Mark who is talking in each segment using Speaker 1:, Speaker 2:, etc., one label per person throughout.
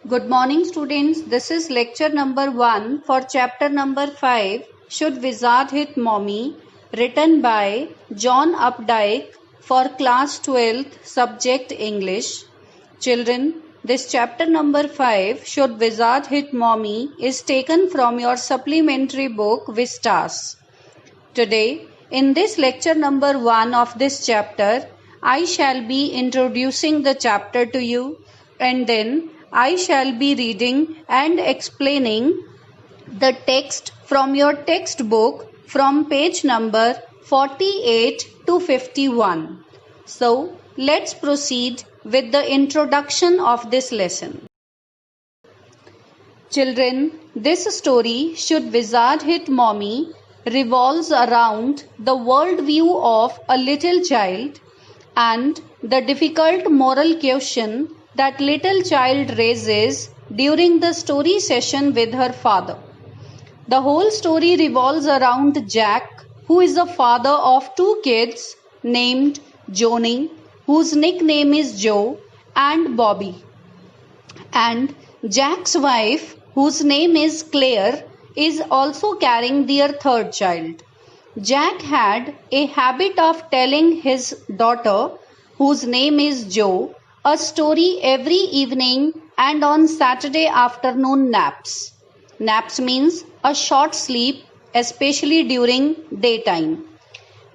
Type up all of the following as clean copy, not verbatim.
Speaker 1: Good morning, students. This is lecture number 1 for chapter number 5, Should Wizard Hit Mommy, written by John Updike for class 12th, subject English. Children, this chapter number 5, Should Wizard Hit Mommy, is taken from your supplementary book, Vistas. Today, in this lecture number 1 of this chapter, I shall be introducing the chapter to you, and then I shall be reading and explaining the text from your textbook from page number 48 to 51. So, let's proceed with the introduction of this lesson. Children, this story, Should Wizard Hit Mommy, revolves around the worldview of a little child and the difficult moral question that little child raises during the story session with her father. The whole story revolves around Jack, who is the father of two kids named Johnny, whose nickname is Joe, and Bobby. And Jack's wife, whose name is Claire, is also carrying their third child. Jack had a habit of telling his daughter, whose name is Joe, a story every evening and on Saturday afternoon naps. Naps means a short sleep, especially during daytime.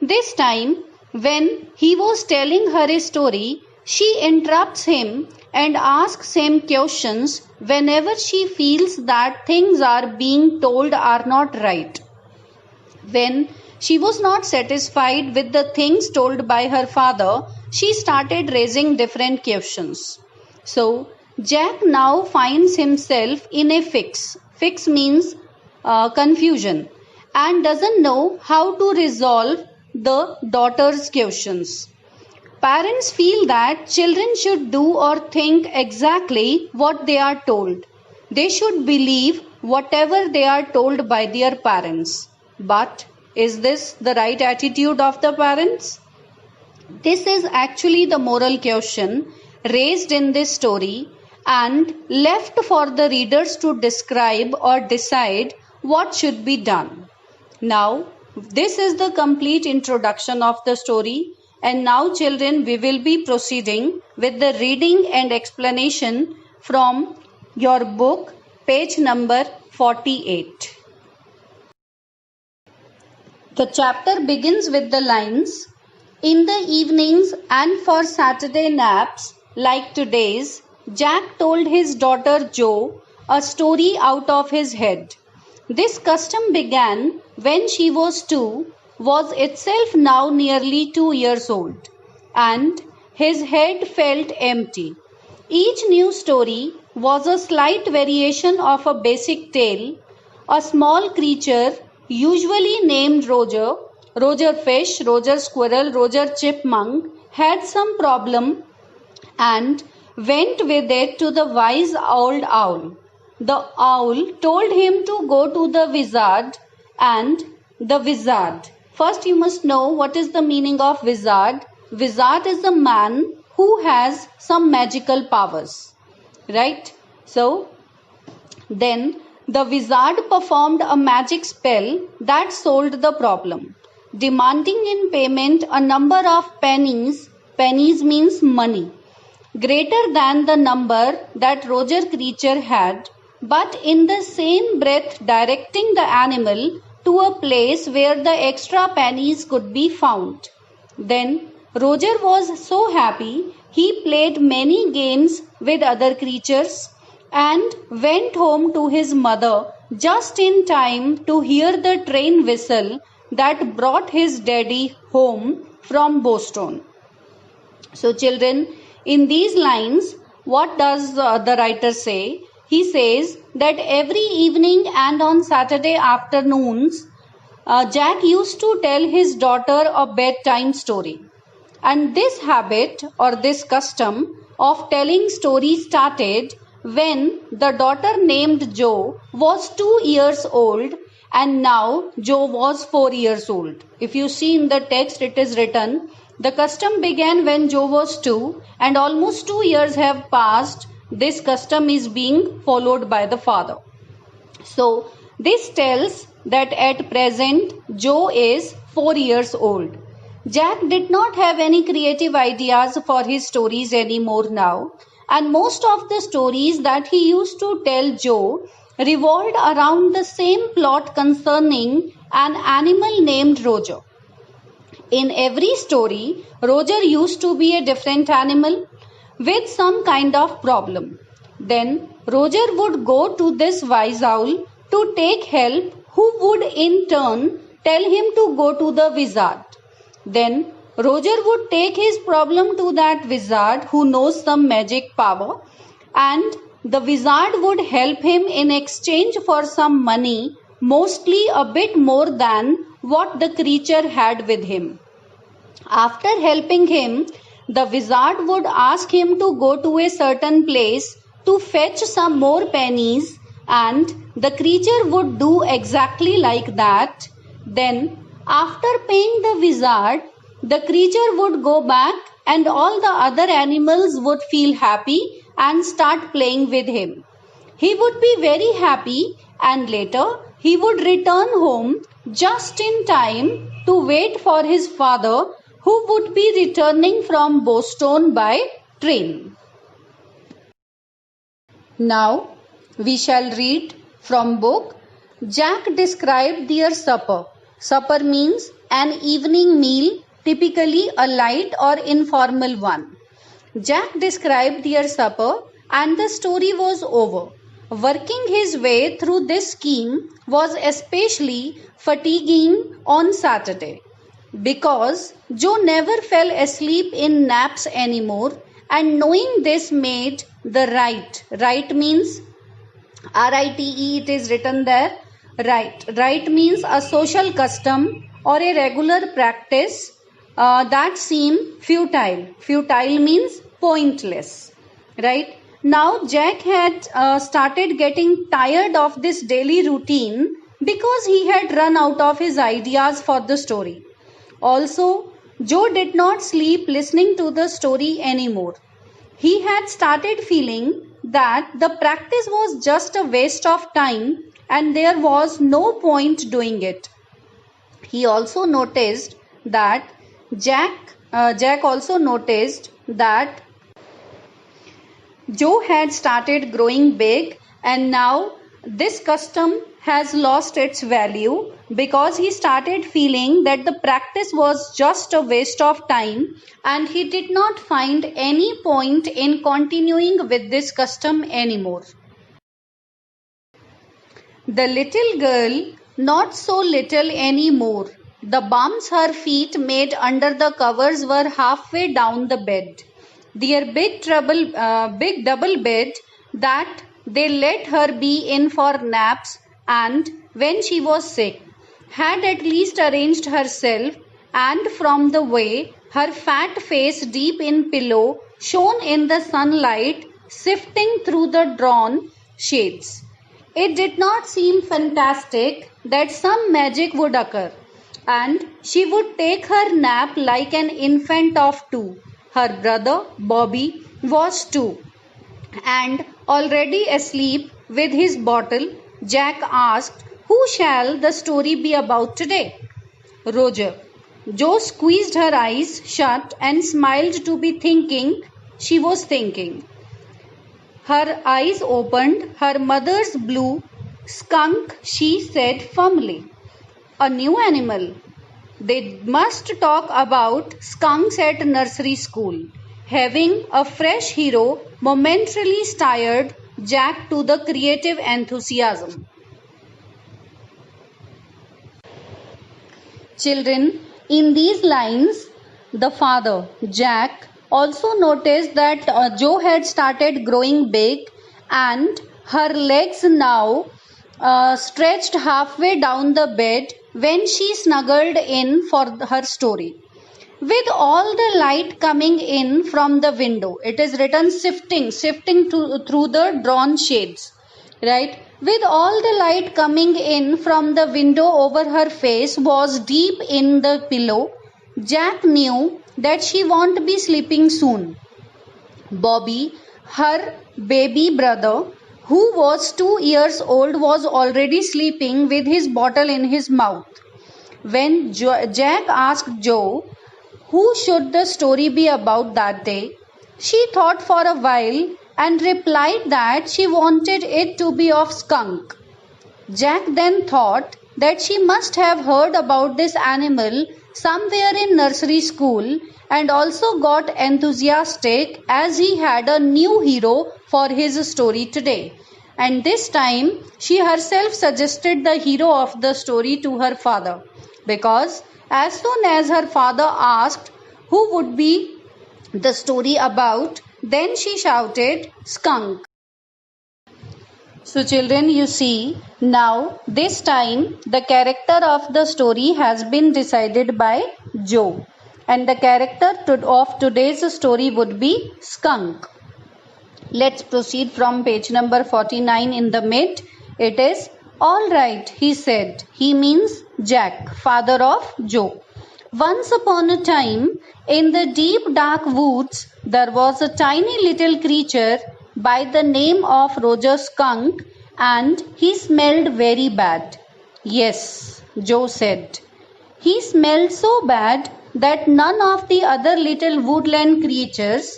Speaker 1: This time, when he was telling her a story, she interrupts him and asks him questions whenever she feels that things are being told are not right. When she was not satisfied with the things told by her father, she started raising different questions. So, Jack now finds himself in a fix. Fix means confusion, and doesn't know how to resolve the daughter's questions. Parents feel that children should do or think exactly what they are told. They should believe whatever they are told by their parents. But is this the right attitude of the parents? This is actually the moral question raised in this story and left for the readers to describe or decide what should be done. Now, this is the complete introduction of the story, and now, children, we will be proceeding with the reading and explanation from your book, page number 48. The chapter begins with the lines, "In the evenings and for Saturday naps, like today's, Jack told his daughter Jo a story out of his head. This custom began when she was 2, was itself now nearly 2 years old, and his head felt empty. Each new story was a slight variation of a basic tale. A small creature, usually named Roger, Roger Fish, Roger Squirrel, Roger Chipmunk, had some problem and went with it to the wise old owl. The owl told him to go to the wizard, and the wizard. First, you must know what is the meaning of wizard. Wizard is a man who has some magical powers, right? So, then the wizard performed a magic spell that solved the problem, demanding in payment a number of pennies. Pennies means money, greater than the number that Roger creature had, but in the same breath directing the animal to a place where the extra pennies could be found. Then Roger was so happy, he played many games with other creatures and went home to his mother just in time to hear the train whistle that brought his daddy home from Boston. So, children, in these lines, what does the writer say? He says that every evening and on Saturday afternoons, Jack used to tell his daughter a bedtime story. And this habit or this custom of telling stories started when the daughter named Jo was 2 years old, and now Jo was 4 years old. If you see in the text, it is written, the custom began when Jo was 2 and almost 2 years have passed this custom is being followed by the father. So this tells that at present Joe is 4 years old. Jack did not have any creative ideas for his stories anymore now, and most of the stories that he used to tell Joe revolved around the same plot concerning an animal named Roger. In every story, Roger used to be a different animal with some kind of problem. Then Roger would go to this wise owl to take help, who would in turn tell him to go to the wizard. Then Roger would take his problem to that wizard who knows some magic power, and the wizard would help him in exchange for some money, mostly a bit more than what the creature had with him. After helping him, the wizard would ask him to go to a certain place to fetch some more pennies, and the creature would do exactly like that. Then, after paying the wizard, the creature would go back and all the other animals would feel happy and start playing with him. He would be very happy, and later he would return home just in time to wait for his father, who would be returning from Boston by train. Now we shall read from book Jack described their supper. Supper means an evening meal, typically a light or informal one. Jack described their supper and the story was over. Working his way through this scheme was especially fatiguing on Saturday, because Joe never fell asleep in naps anymore, and knowing this made the right means RITE, it is written there. Right means a social custom or a regular practice that seem futile. Futile means pointless. Right? Now Jack had started getting tired of this daily routine because he had run out of his ideas for the story. Also, Joe did not sleep listening to the story anymore. He had started feeling that the practice was just a waste of time and there was no point doing it. He also noticed that Jack also noticed that Joe had started growing big, and now this custom has lost its value because he started feeling that the practice was just a waste of time and he did not find any point in continuing with this custom anymore. The little girl, not so little anymore. The bumps her feet made under the covers were halfway down the bed. Their big double bed that they let her be in for naps, and when she was sick, had at least arranged herself, and from the way her fat face deep in pillow shone in the sunlight sifting through the drawn shades, it did not seem fantastic that some magic would occur, and she would take her nap like an infant of 2. Her brother, Bobby, was 2, and already asleep with his bottle. Jack asked, "Who shall the story be about today?" "Roger." Joe squeezed her eyes shut and smiled to be thinking she was thinking. Her eyes opened. "Her mother's blue skunk," she said firmly. "A new animal. They must talk about skunks at nursery school." Having a fresh hero momentarily stirred Jack to the creative enthusiasm. Children, in these lines, the father, Jack, also noticed that Joe had started growing big and her legs now stretched halfway down the bed when she snuggled in for her story. With all the light coming in from the window, it is written sifting through the drawn shades, right? With all the light coming in from the window over her face was deep in the pillow, Jack knew that she won't be sleeping soon. Bobby, her baby brother, who was 2 years old, was already sleeping with his bottle in his mouth. When Jack asked Jo who should the story be about that day, she thought for a while and replied that she wanted it to be of skunk. Jack then thought that she must have heard about this animal somewhere in nursery school and also got enthusiastic as he had a new hero for his story today. And this time she herself suggested the hero of the story to her father, because as soon as her father asked who would be the story about, then she shouted, "Skunk." So children, you see, now this time the character of the story has been decided by Jo, and the character of today's story would be Skunk. Let's proceed from page number 49 in the mid. It is, "All right," he said. He means Jack, father of Jo. "Once upon a time, in the deep dark woods, there was a tiny little creature by the name of Roger Skunk, and he smelled very bad." "Yes," Jo said. "He smelled so bad that none of the other little woodland creatures,"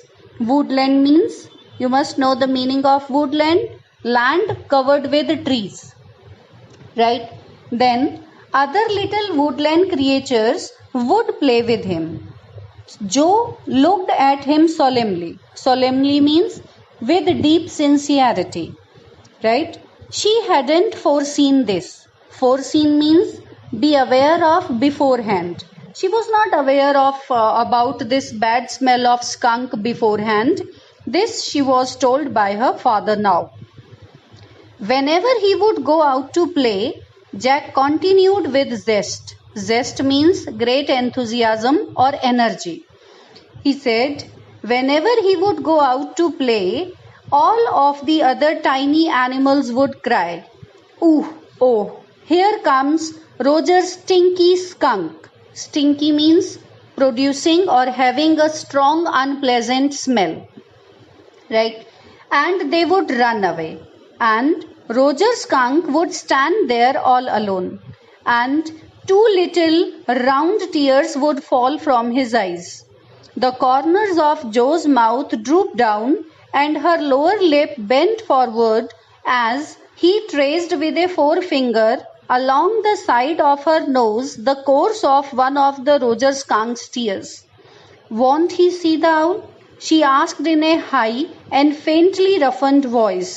Speaker 1: woodland means, you must know the meaning of woodland, land covered with trees, right? "Then other little woodland creatures would play with him." Jo looked at him solemnly. Solemnly means with deep sincerity, right? She hadn't foreseen this. Foreseen means be aware of beforehand. She was not aware of about this bad smell of skunk beforehand. This she was told by her father now. Whenever he would go out to play, Jack continued with zest. Zest means great enthusiasm or energy. He said, whenever he would go out to play, all of the other tiny animals would cry, "Ooh, oh, here comes Roger's stinky skunk." Stinky means producing or having a strong, unpleasant smell, right? And they would run away. And Roger Skunk would stand there all alone, and two little round tears would fall from his eyes. The corners of Jo's mouth drooped down, and her lower lip bent forward as he traced with a forefinger along the side of her nose the course of one of the Roger Skunk's tears. "Won't he see the owl?" she asked in a high and faintly roughened voice.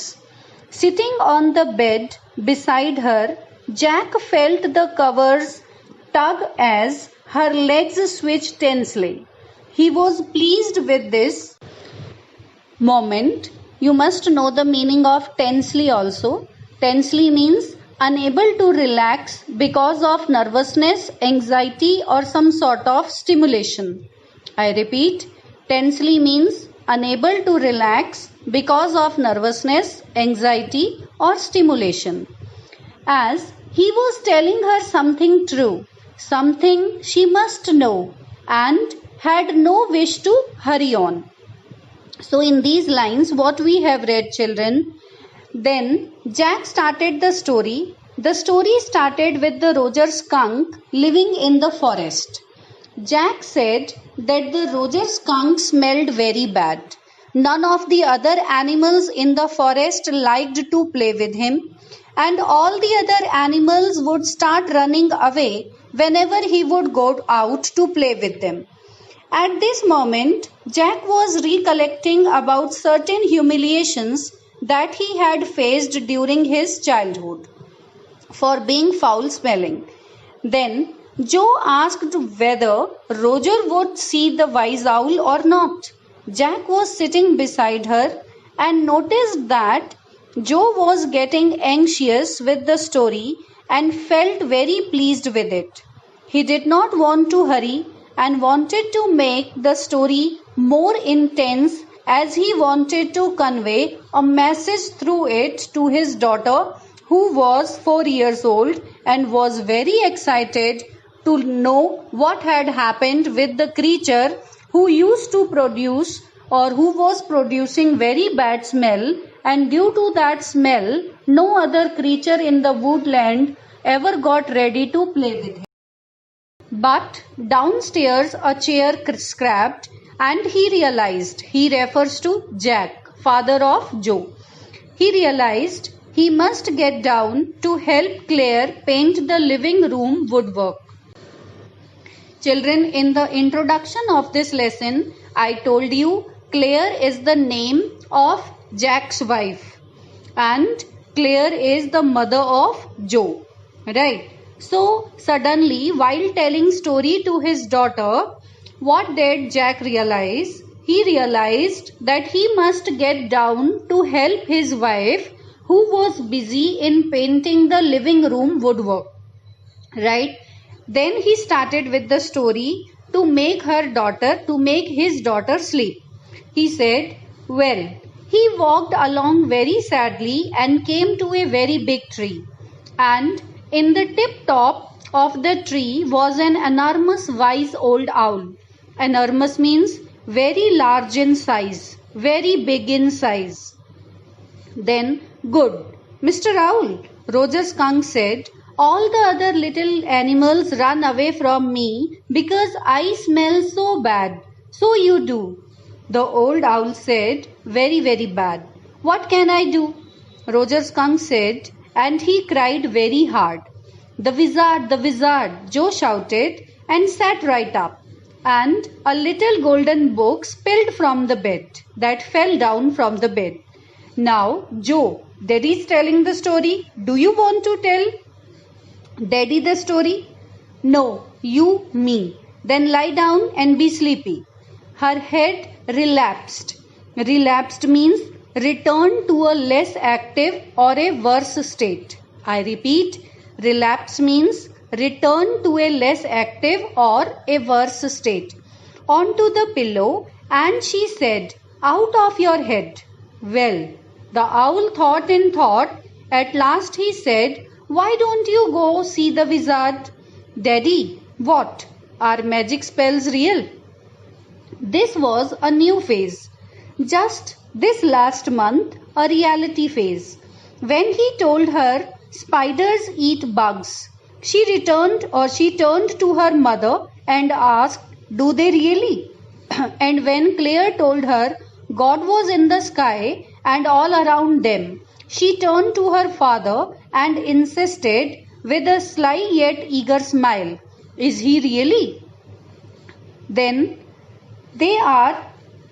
Speaker 1: Sitting on the bed beside her, Jack felt the covers tug as her legs switched tensely. He was pleased with this moment. You must know the meaning of tensely also. Tensely means unable to relax because of nervousness, anxiety, or some sort of stimulation. I repeat, tensely means unable to relax because of nervousness, anxiety, or stimulation. As he was telling her something true, something she must know, and had no wish to hurry on. So in these lines, what we have read, children, then Jack started the story. The story started with the Roger Skunk living in the forest. Jack said that the Roger Skunk smelled very bad. None of the other animals in the forest liked to play with him, and all the other animals would start running away whenever he would go out to play with them. At this moment, Jack was recollecting about certain humiliations that he had faced during his childhood for being foul-smelling. Then Jo asked whether Roger would see the wise owl or not. Jack was sitting beside her and noticed that Jo was getting anxious with the story and felt very pleased with it. He did not want to hurry and wanted to make the story more intense, as he wanted to convey a message through it to his daughter, who was 4 years old and was very excited to know what had happened with the creature who used to produce or who was producing very bad smell, and due to that smell, no other creature in the woodland ever got ready to play with him. But downstairs a chair scrapped, and he refers to Jack, father of Joe. He realized he must get down to help Claire paint the living room woodwork. Children, in the introduction of this lesson, I told you Claire is the name of Jack's wife and Claire is the mother of Joe. Right? So, suddenly, while telling story to his daughter, what did Jack realize? He realized that he must get down to help his wife who was busy in painting the living room woodwork. Right? Then he started with the story to make his daughter sleep. He said, well, he walked along very sadly and came to a very big tree. And in the tip top of the tree was an enormous wise old owl. Enormous means very large in size, very big in size. Then, good, Mr. Owl, Roger Skunk said, all the other little animals run away from me because I smell so bad. So you do. The old owl said, very, very bad. What can I do? Roger Skunk said, and he cried very hard. The wizard, Joe shouted and sat right up. And a little golden book spilled from the bed, that fell down from the bed. Now, Joe, Daddy's telling the story. Do you want to tell Daddy the story? No, you, me. Then lie down and be sleepy. Her head relapsed. Relapsed means return to a less active or a worse state. I repeat, relapse means return to a less active or a worse state. Onto the pillow, and she said, out of your head. Well, the owl thought and thought. At last he said, why don't you go see the wizard? Daddy, what? Are magic spells real? This was a new phase. Just this last month, a reality phase. When he told her spiders eat bugs, she turned to her mother and asked, do they really? And when Claire told her God was in the sky and all around them, she turned to her father and insisted with a sly yet eager smile, is he really? Then they are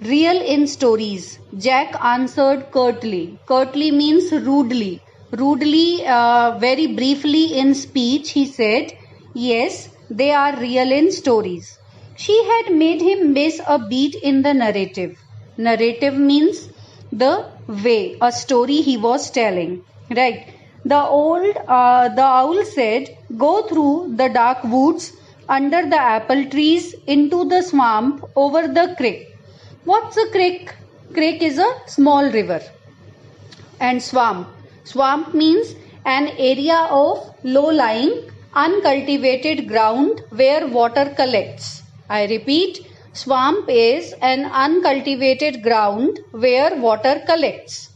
Speaker 1: real in stories, Jack answered curtly. Curtly means rudely. Rudely, very briefly in speech, he said, yes, they are real in stories. She had made him miss a beat in the narrative. Narrative means the way, a story he was telling. Right. The owl said, go through the dark woods, under the apple trees, into the swamp, over the creek. What's a creek? Creek is a small river. And swamp. Swamp means an area of low-lying, uncultivated ground where water collects. I repeat, swamp is an uncultivated ground where water collects.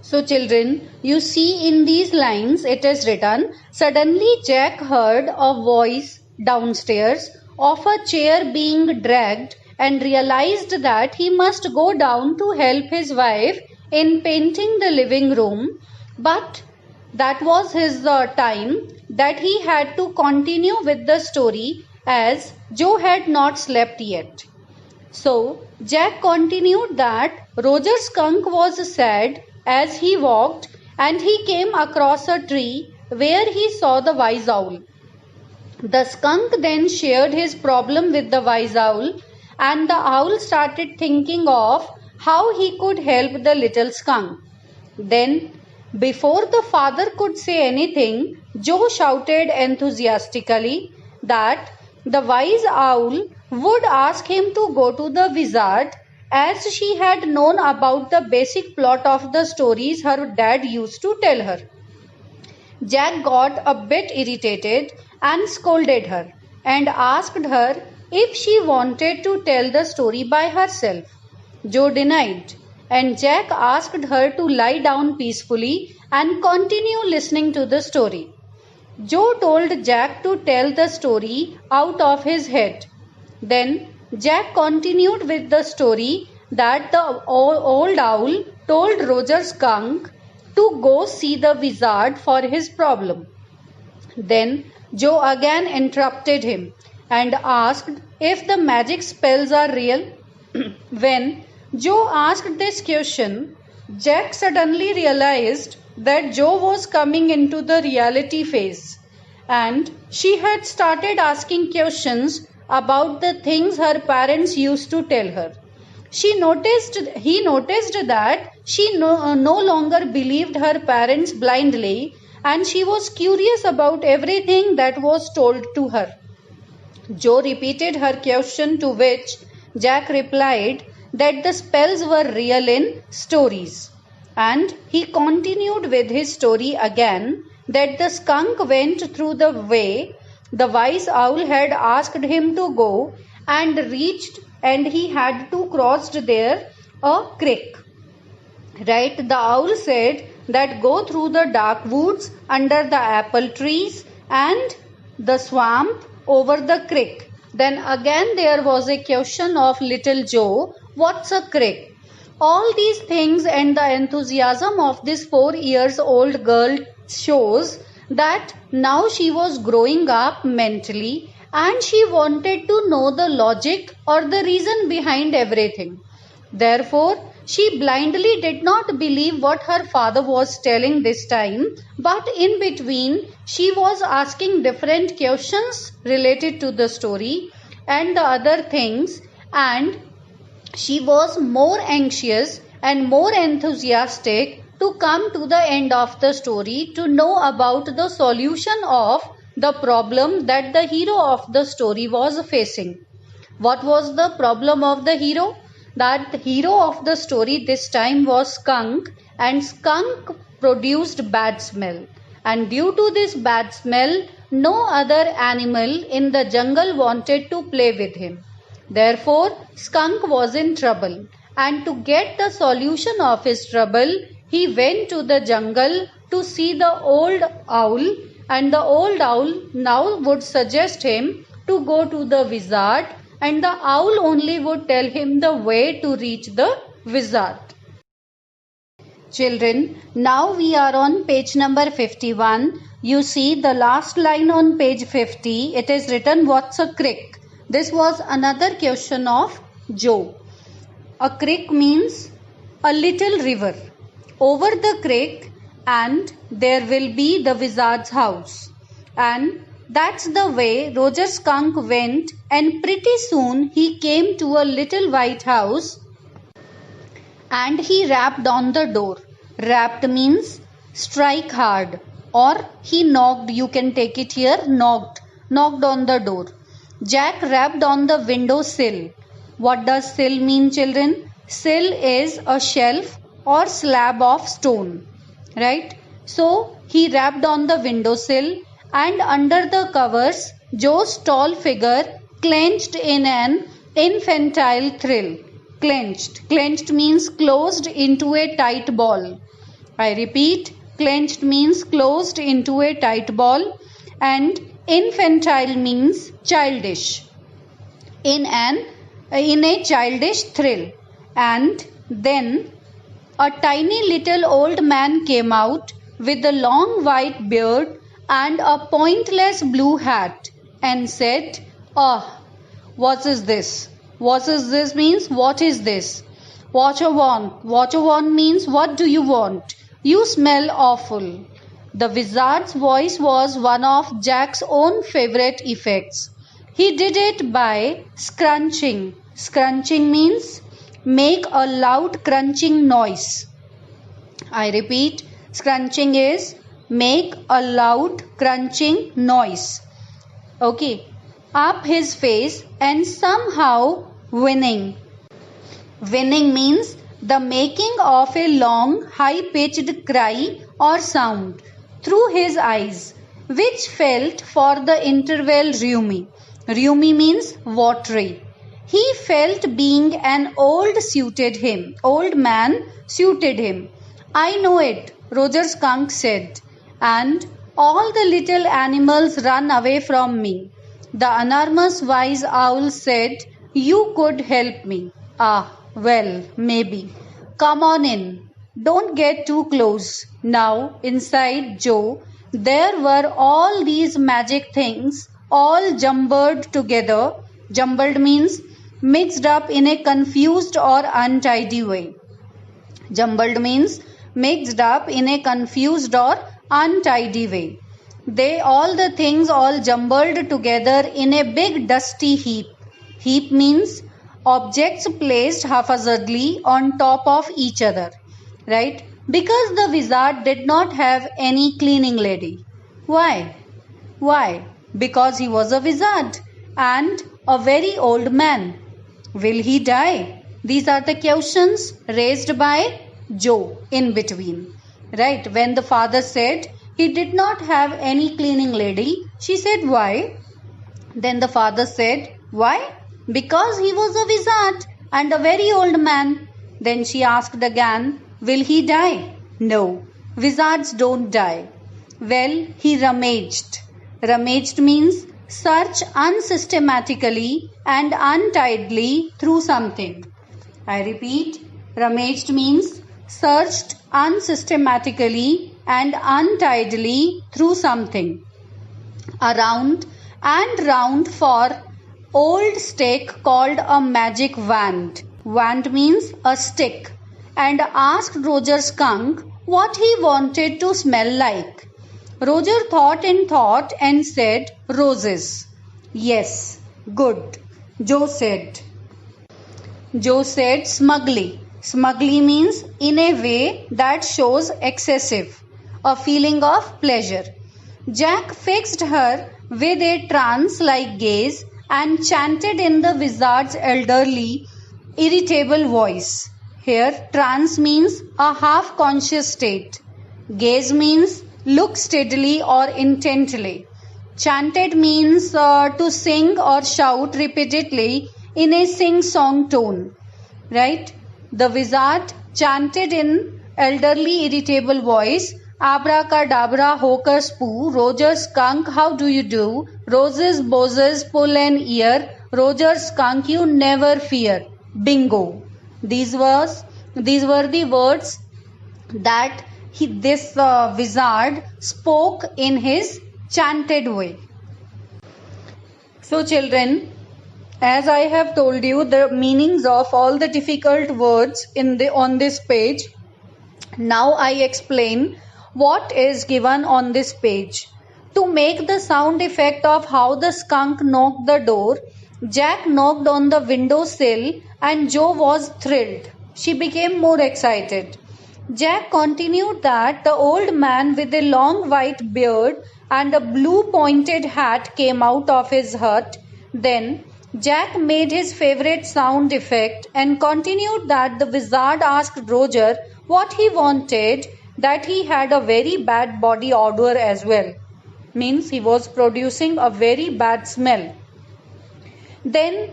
Speaker 1: So children, you see in these lines it is written, suddenly Jack heard a voice downstairs of a chair being dragged and realized that he must go down to help his wife in painting the living room, but that was his time that he had to continue with the story as Joe had not slept yet. So Jack continued that Roger Skunk was sad as he walked and he came across a tree where he saw the wise owl. The skunk then shared his problem with the wise owl, and the owl started thinking of how he could help the little skunk. Then, before the father could say anything, Joe shouted enthusiastically that the wise owl would ask him to go to the wizard, as she had known about the basic plot of the stories her dad used to tell her. Jack got a bit irritated and scolded her and asked her if she wanted to tell the story by herself. Jo denied, and Jack asked her to lie down peacefully and continue listening to the story. Jo told Jack to tell the story out of his head. Then Jack continued with the story that the old owl told Roger Skunk to go see the wizard for his problem. Then Jo again interrupted him and asked if the magic spells are real. When Jo asked this question, Jack suddenly realized that Jo was coming into the reality phase, and she had started asking questions about the things her parents used to tell her. He noticed that she no longer believed her parents blindly, and she was curious about everything that was told to her. Jo repeated her question, to which Jack replied that the spells were real in stories. And he continued with his story again, that the skunk went through the way the wise owl had asked him to go and reached, and he had to cross there a creek. Right? The owl said that go through the dark woods under the apple trees and the swamp over the creek. Then again there was a question of little Jo, what's a creek? All these things and the enthusiasm of this 4 years old girl shows that now she was growing up mentally and she wanted to know the logic or the reason behind everything. Therefore, she blindly did not believe what her father was telling this time, but in between she was asking different questions related to the story and the other things, and she was more anxious and more enthusiastic to come to the end of the story to know about the solution of the problem that the hero of the story was facing. What was the problem of the hero? That the hero of the story this time was skunk, and skunk produced bad smell, and due to this bad smell no other animal in the jungle wanted to play with him. Therefore skunk was in trouble, and to get the solution of his trouble he went to the jungle to see the old owl, and the old owl now would suggest him to go to the wizard, and the owl only would tell him the way to reach the wizard. Children, now we are on page number 51. You see the last line on page 50. It is written, what's a creek? This was another question of Jo. A creek means a little river. Over the creek and there will be the wizard's house. And that's the way Roger Skunk went, and pretty soon he came to a little white house and he rapped on the door. Rapped means strike hard, or he knocked, you can take it here, knocked on the door. Jack rapped on the window sill. What does sill mean, children? Sill is a shelf or slab of stone, right? So he rapped on the window sill, and under the covers Joe's tall figure clenched in an infantile thrill. Clenched means closed into a tight ball. I repeat, clenched means closed into a tight ball, and infantile means childish. In a childish thrill. And then a tiny little old man came out with a long white beard and a pointless blue hat and said, what is this? What is this means, what is this? What you want? What you want means, what do you want? You smell awful. The wizard's voice was one of Jack's own favorite effects. He did it by scrunching. Scrunching means make a loud crunching noise. I repeat, scrunching is make a loud crunching noise. Okay. Up his face and somehow winning. Winning means the making of a long, high-pitched cry or sound through his eyes, which felt for the interval roomy. Ryumi means watery. He felt being an old man suited him. I know it, Roger Skunk said, and all the little animals run away from me. The enormous wise owl said, you could help me. Ah, well, maybe. Come on in. Don't get too close. Now, inside Joe, there were all these magic things, all jumbled together. Jumbled means mixed up in a confused or untidy way. Jumbled means mixed up in a confused or untidy way. All the things all jumbled together in a big dusty heap. Heap means objects placed haphazardly on top of each other. Right? Because the wizard did not have any cleaning lady. Why? Why? Because he was a wizard and a very old man. Will he die? These are the questions raised by Joe in between. Right? When the father said he did not have any cleaning lady, she said, why? Then the father said, why? Because he was a wizard and a very old man. Then she asked again, will he die? No, wizards don't die. Well, he rummaged. Rummaged means search unsystematically and untidily through something. I repeat, rummaged means searched unsystematically and untidily through something. Around and round for old stick called a magic wand. Wand means a stick. And asked Roger Skunk what he wanted to smell like. Roger thought and said, roses. Yes, good. Joe said smugly. Smugly means in a way that shows excessive, a feeling of pleasure. Jack fixed her with a trance-like gaze and chanted in the wizard's elderly, irritable voice. Here, trance means a half-conscious state. Gaze means look steadily or intently. Chanted means to sing or shout repeatedly in a sing-song tone. Right? The wizard chanted in elderly, irritable voice, abracadabra, hocus poo, Roger Skunk, how do you do? Roses, bozes, pull an ear, Roger Skunk, you never fear. Bingo. These were the words that this wizard spoke in his chanted way. So children, as I have told you the meanings of all the difficult words on this page, now I explain what is given on this page. To make the sound effect of how the skunk knocked the door, Jack knocked on the windowsill and Joe was thrilled. She became more excited. Jack continued that the old man with a long white beard and a blue pointed hat came out of his hut. Then Jack made his favorite sound effect and continued that the wizard asked Roger what he wanted, that he had a very bad body odor as well. Means he was producing a very bad smell. Then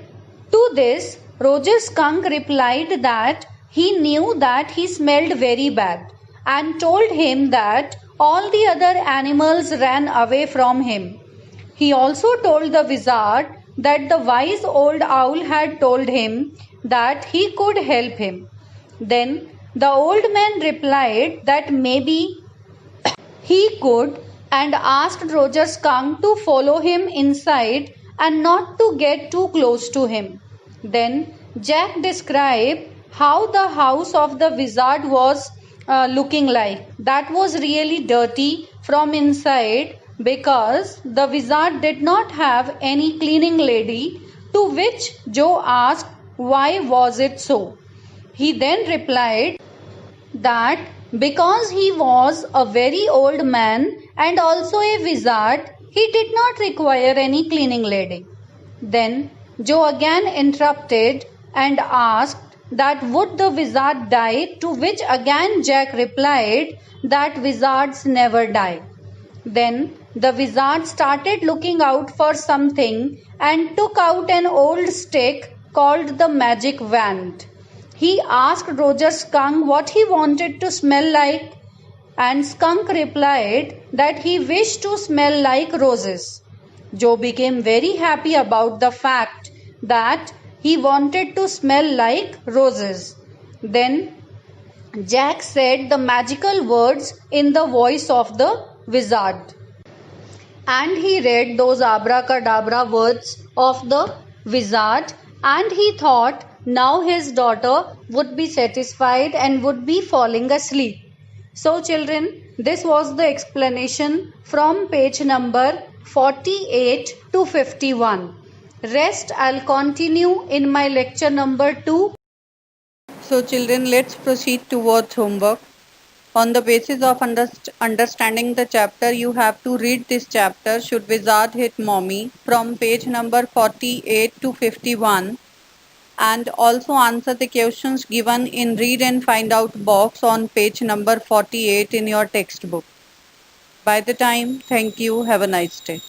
Speaker 1: to this, Roger Skunk replied that he knew that he smelled very bad and told him that all the other animals ran away from him. He also told the wizard that the wise old owl had told him that he could help him. Then the old man replied that maybe he could and asked Roger Skunk to follow him inside and not to get too close to him. Then Jack described how the house of the wizard was looking like. That was really dirty from inside because the wizard did not have any cleaning lady, to which Joe asked why was it so. He then replied that because he was a very old man and also a wizard, he did not require any cleaning lady. Then Joe again interrupted and asked that would the wizard die, to which again Jack replied that wizards never die. Then The wizard started looking out for something and took out an old stick called the magic wand. He asked Roger Skunk what he wanted to smell like, and Skunk replied that he wished to smell like roses. Joe became very happy about the fact that he wanted to smell like roses. Then Jack said the magical words in the voice of the wizard. And he read those abracadabra words of the wizard, and he thought now his daughter would be satisfied and would be falling asleep. So children, this was the explanation from page number 48 to 51. Rest I'll continue in my lecture number 2.
Speaker 2: So children, let's proceed towards homework. On the basis of understanding the chapter, you have to read this chapter, Should Wizard Hit Mommy, from page number 48 to 51, and also answer the questions given in Read and Find Out box on page number 48 in your textbook. By the time, thank you. Have a nice day.